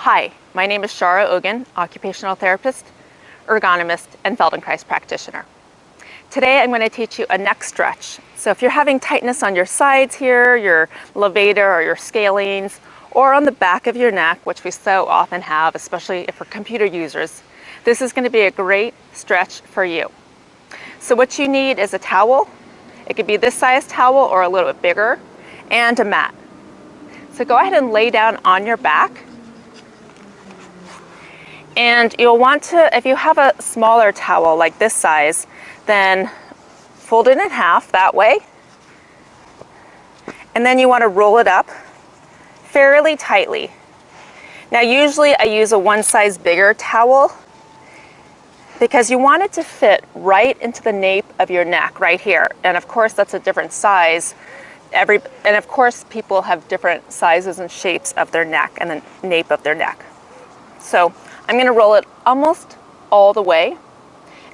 Hi, my name is Shara Ogin, occupational therapist, ergonomist, and Feldenkrais practitioner. Today I'm going to teach you a neck stretch. So if you're having tightness on your sides here, your levator or your scalenes, or on the back of your neck, which we so often have, especially if we're computer users, this is going to be a great stretch for you. So what you need is a towel. It could be this size towel or a little bit bigger, and a mat. So go ahead and lay down on your back. And you'll want to, if you have a smaller towel like this size, then fold it in half that way. And then you want to roll it up fairly tightly. Now usually I use a one size bigger towel because you want it to fit right into the nape of your neck right here. And of course that's a different size. And of course people have different sizes and shapes of their neck and the nape of their neck. So I'm going to roll it almost all the way,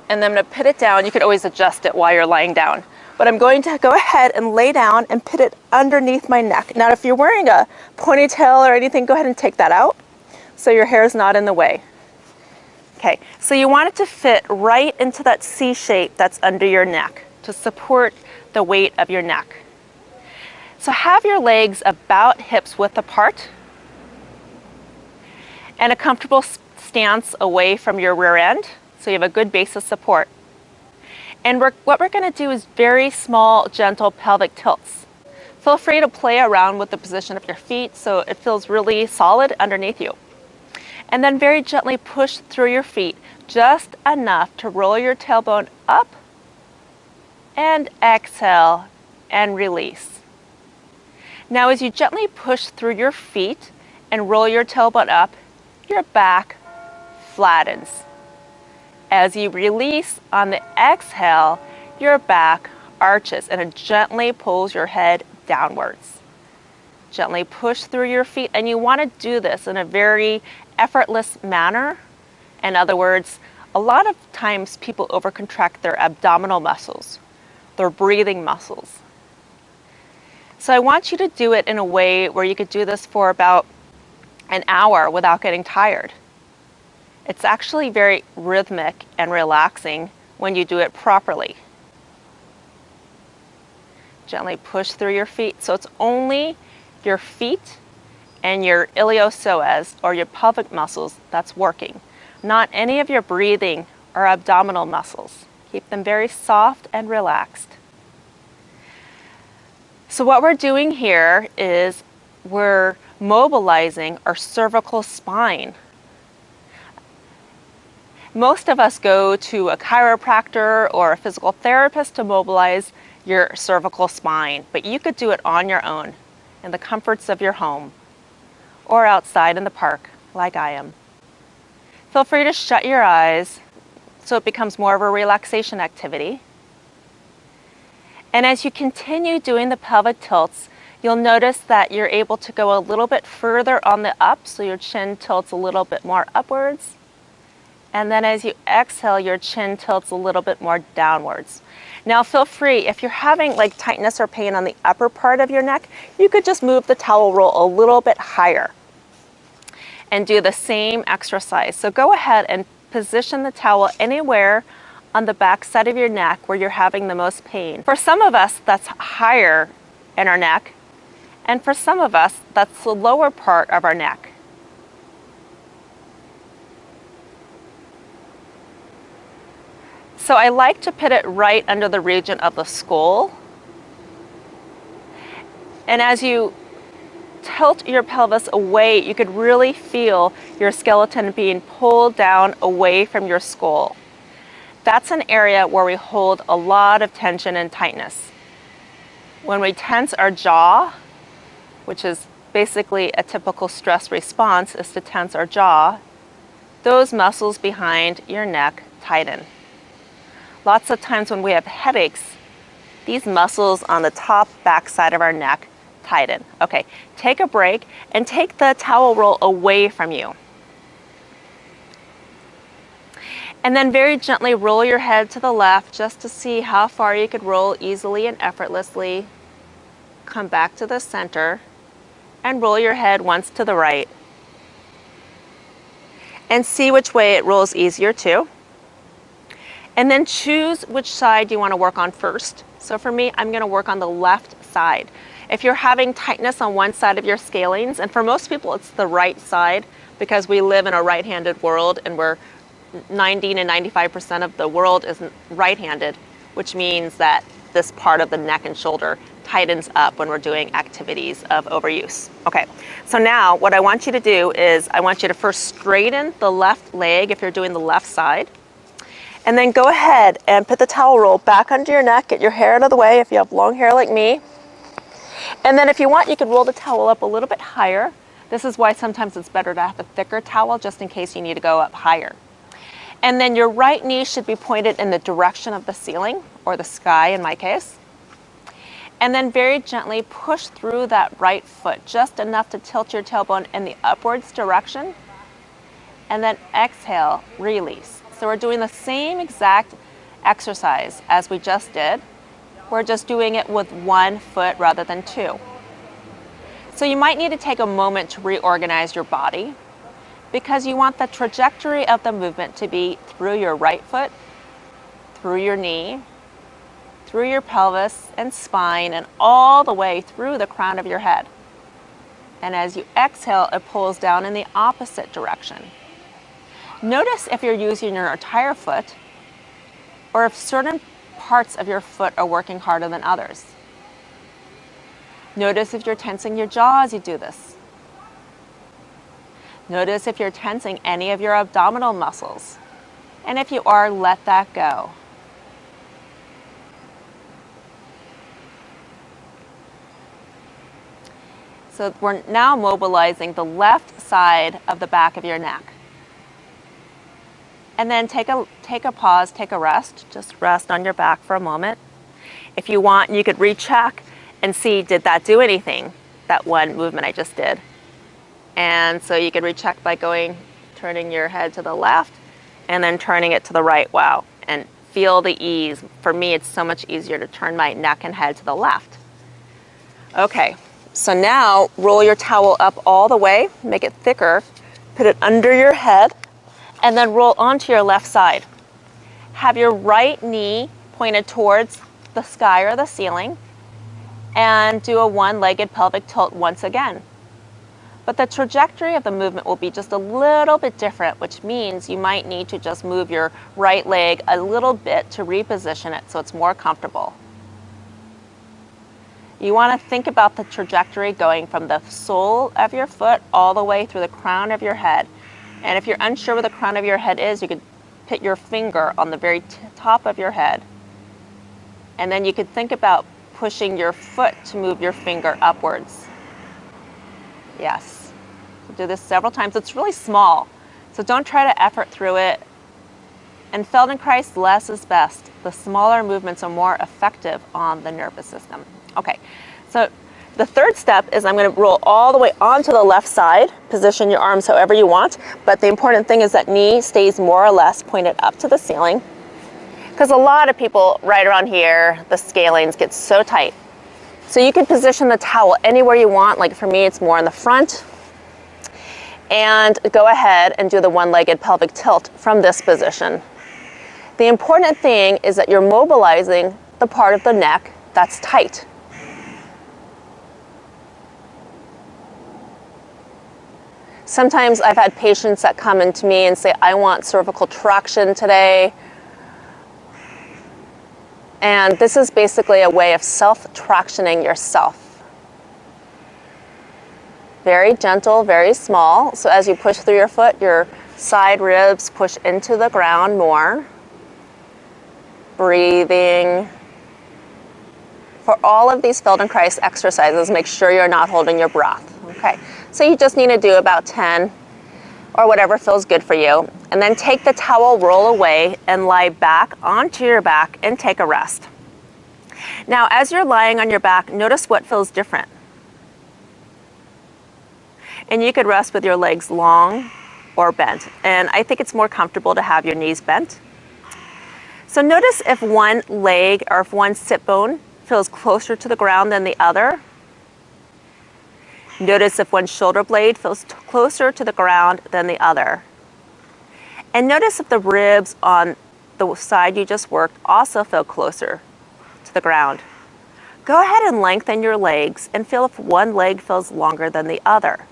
and then I'm going to put it down. You could always adjust it while you're lying down. But I'm going to go ahead and lay down and put it underneath my neck. Now if you're wearing a ponytail or anything, go ahead and take that out so your hair is not in the way. Okay, so you want it to fit right into that C shape that's under your neck to support the weight of your neck. So have your legs about hips width apart and a comfortable stance away from your rear end, so you have a good base of support. And what we're going to do is very small, gentle pelvic tilts. Feel free to play around with the position of your feet so it feels really solid underneath you. And then very gently push through your feet, just enough to roll your tailbone up, and exhale and release. Now as you gently push through your feet and roll your tailbone up, your back flattens. As you release on the exhale, your back arches and it gently pulls your head downwards. Gently push through your feet, and you want to do this in a very effortless manner. In other words, a lot of times people overcontract their abdominal muscles, their breathing muscles. So I want you to do it in a way where you could do this for about an hour without getting tired. It's actually very rhythmic and relaxing when you do it properly. Gently push through your feet. So it's only your feet and your iliopsoas or your pelvic muscles that's working, not any of your breathing or abdominal muscles. Keep them very soft and relaxed. So what we're doing here is we're mobilizing our cervical spine. Most of us go to a chiropractor or a physical therapist to mobilize your cervical spine, but you could do it on your own in the comforts of your home or outside in the park like I am. Feel free to shut your eyes so it becomes more of a relaxation activity. And as you continue doing the pelvic tilts, you'll notice that you're able to go a little bit further on the up, so your chin tilts a little bit more upwards. And then as you exhale, your chin tilts a little bit more downwards. Now feel free, if you're having like tightness or pain on the upper part of your neck, you could just move the towel roll a little bit higher and do the same exercise. So go ahead and position the towel anywhere on the back side of your neck where you're having the most pain. For some of us, that's higher in our neck, and for some of us, that's the lower part of our neck. So I like to put it right under the region of the skull. And as you tilt your pelvis away, you could really feel your skeleton being pulled down away from your skull. That's an area where we hold a lot of tension and tightness. When we tense our jaw, which is basically a typical stress response, is to tense our jaw, those muscles behind your neck tighten. Lots of times when we have headaches, these muscles on the top back side of our neck tighten. Okay, take a break and take the towel roll away from you. And then very gently roll your head to the left just to see how far you could roll easily and effortlessly. Come back to the center and roll your head once to the right. and see which way it rolls easier too. And then choose which side you want to work on first. So for me, I'm going to work on the left side. If you're having tightness on one side of your scalenes, and for most people it's the right side because we live in a right-handed world and we're 90 to 95% of the world is right-handed, which means that this part of the neck and shoulder tightens up when we're doing activities of overuse. Okay, so now what I want you to do is I want you to first straighten the left leg if you're doing the left side. And then go ahead and put the towel roll back under your neck, get your hair out of the way if you have long hair like me. And then if you want, you could roll the towel up a little bit higher. This is why sometimes it's better to have a thicker towel just in case you need to go up higher. And then your right knee should be pointed in the direction of the ceiling, or the sky in my case. And then very gently push through that right foot, just enough to tilt your tailbone in the upwards direction. And then exhale, release. So we're doing the same exact exercise as we just did. We're just doing it with one foot rather than two. So you might need to take a moment to reorganize your body because you want the trajectory of the movement to be through your right foot, through your knee, through your pelvis and spine, and all the way through the crown of your head. And as you exhale, it pulls down in the opposite direction. Notice if you're using your entire foot or if certain parts of your foot are working harder than others. Notice if you're tensing your jaw as you do this. Notice if you're tensing any of your abdominal muscles. And if you are, let that go. So we're now mobilizing the left side of the back of your neck. And then take a pause, take a rest. Just rest on your back for a moment. If you want, you could recheck and see, did that do anything, that one movement I just did? And so you could recheck by turning your head to the left and then turning it to the right. Wow, and feel the ease. For me, it's so much easier to turn my neck and head to the left. Okay, so now roll your towel up all the way, make it thicker, put it under your head, and then roll onto your left side. Have your right knee pointed towards the sky or the ceiling and do a one-legged pelvic tilt once again. But the trajectory of the movement will be just a little bit different, which means you might need to just move your right leg a little bit to reposition it so it's more comfortable. You want to think about the trajectory going from the sole of your foot all the way through the crown of your head. And if you're unsure where the crown of your head is, you could put your finger on the very top of your head. And then you could think about pushing your foot to move your finger upwards. Yes. Do this several times. It's really small, so don't try to effort through it. And Feldenkrais, less is best. The smaller movements are more effective on the nervous system. Okay, so the third step is I'm going to roll all the way onto the left side. Position your arms however you want, but the important thing is that knee stays more or less pointed up to the ceiling, because a lot of people right around here, the scalenes get so tight. So you can position the towel anywhere you want. Like for me, it's more in the front. And go ahead and do the one-legged pelvic tilt from this position. The important thing is that you're mobilizing the part of the neck that's tight. Sometimes I've had patients that come into me and say, I want cervical traction today. And this is basically a way of self-tractioning yourself. Very gentle, very small. So as you push through your foot, your side ribs push into the ground more. Breathing. For all of these Feldenkrais exercises, make sure you're not holding your breath. Okay, so you just need to do about 10 or whatever feels good for you. And then take the towel, roll away, and lie back onto your back and take a rest. Now, as you're lying on your back, notice what feels different. And you could rest with your legs long or bent. And I think it's more comfortable to have your knees bent. So notice if one leg or if one sit bone feels closer to the ground than the other. Notice if one shoulder blade feels closer to the ground than the other. And notice if the ribs on the side you just worked also feel closer to the ground. Go ahead and lengthen your legs and feel if one leg feels longer than the other.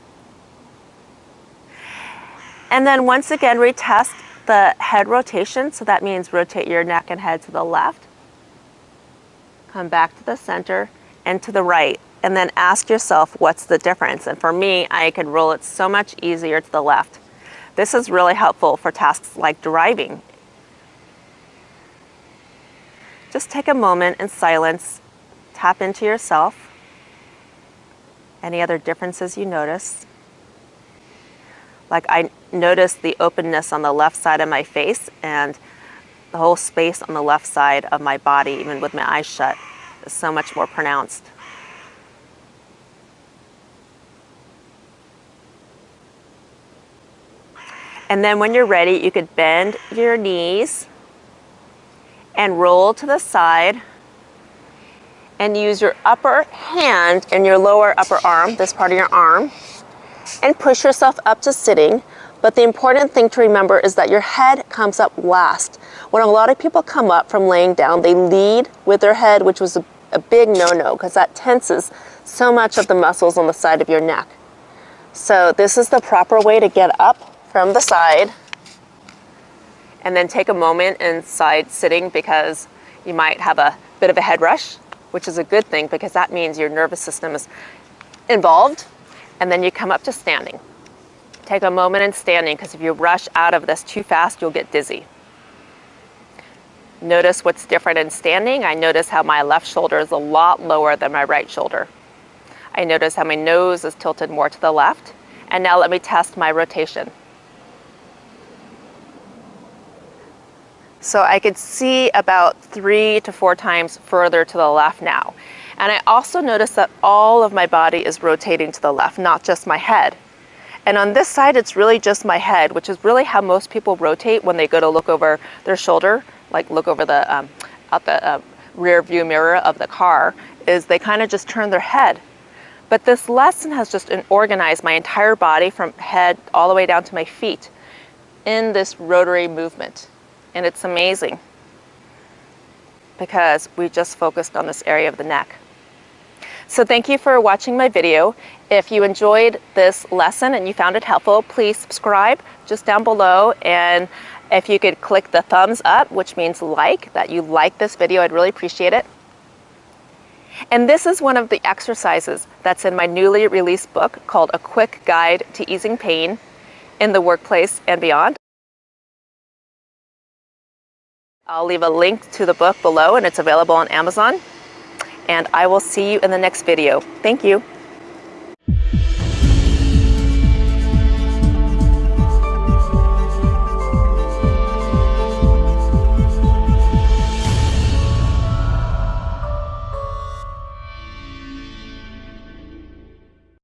And then once again, retest the head rotation. So that means rotate your neck and head to the left. Come back to the center and to the right. And then ask yourself, what's the difference? And for me, I could roll it so much easier to the left. This is really helpful for tasks like driving. Just take a moment in silence. Tap into yourself. Any other differences you notice? Like I noticed the openness on the left side of my face and the whole space on the left side of my body, even with my eyes shut, is so much more pronounced. And then when you're ready, you could bend your knees and roll to the side and use your upper hand and your lower upper arm, this part of your arm, and push yourself up to sitting. But the important thing to remember is that your head comes up last. When a lot of people come up from laying down, they lead with their head, which was a big no-no because that tenses so much of the muscles on the side of your neck. So this is the proper way to get up from the side, and then take a moment in side sitting because you might have a bit of a head rush, which is a good thing because that means your nervous system is involved. And then you come up to standing. Take a moment in standing because if you rush out of this too fast, you'll get dizzy. Notice what's different in standing. I notice how my left shoulder is a lot lower than my right shoulder. I notice how my nose is tilted more to the left. And now let me test my rotation. So I could see about 3 to 4 times further to the left now. And I also notice that all of my body is rotating to the left, not just my head. And on this side, it's really just my head, which is really how most people rotate when they go to look over their shoulder, like look over the out the rear view mirror of the car, is they kind of just turn their head. But this lesson has just organized my entire body from head all the way down to my feet in this rotary movement. And it's amazing because we just focused on this area of the neck. So thank you for watching my video. If you enjoyed this lesson and you found it helpful, please subscribe just down below. And if you could click the thumbs up, which means that you like this video, I'd really appreciate it. And this is one of the exercises that's in my newly released book called A Quick Guide to Easing Pain in the Workplace and Beyond. I'll leave a link to the book below and it's available on Amazon. And I will see you in the next video. Thank you.